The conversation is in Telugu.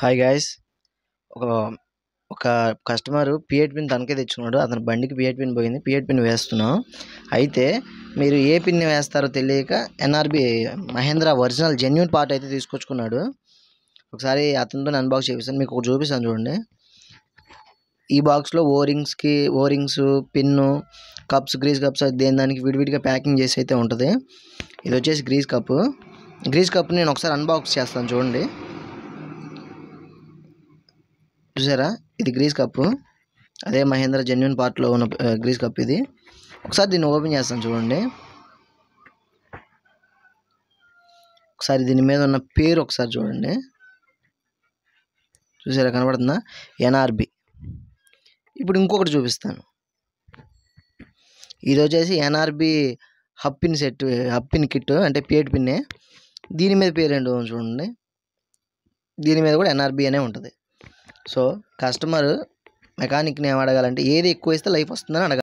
Hi guys. ఒక ఒక కస్టమర్ పిఎట్ పిన్ తనకే తెచ్చుకున్నాడు. అతని బండికి పిఎట్ పిన్ పోయింది. పిఎట్ పిన్ వేస్తున్నాం. అయితే మీరు ఏ పిన్ వేస్తారో తెలియక NRB Mahindra original genuine part అయితే తీసుకొచ్చుకున్నాడు. ఒకసారి అతనితో అన్బాక్స్ చేపిస్తాను. మీకు ఒకటి చూపిస్తాను చూడండి. ఈ బాక్స్లో O rings pin cups grease cups దేని దానికి విడివిడిగా ప్యాకింగ్ చేసి అయితే ఉంటుంది. ఇది వచ్చేసి గ్రీస్ కప్ నేను ఒకసారి అన్బాక్స్ చేస్తాను చూడండి. చూసారా, ఇది గ్రీస్ కప్పు. అదే మహేంద్ర జెన్యూన్ పార్ట్లో ఉన్న గ్రీస్ కప్ ఇది. ఒకసారి దీన్ని ఓపెన్ చేస్తాను చూడండి. ఒకసారి దీని మీద ఉన్న పేరు ఒకసారి చూడండి. చూసారా, కనబడుతుందా? ఎన్ఆర్బి. ఇప్పుడు ఇంకొకటి చూపిస్తాను. ఇది వచ్చేసి ఎన్ఆర్బి హబ్ పిన్ కిట్, అంటే పిఎట్ పిన్నే. దీని మీద పేరు ఏంటో చూడండి. దీని మీద కూడా ఎన్ఆర్బి అనే ఉంటుంది. సో కస్టమర్ మెకానిక్ని ఏం అడగాలంటే ఏది ఎక్కువ ఇస్తే లైఫ్ వస్తుందని అడగాలి.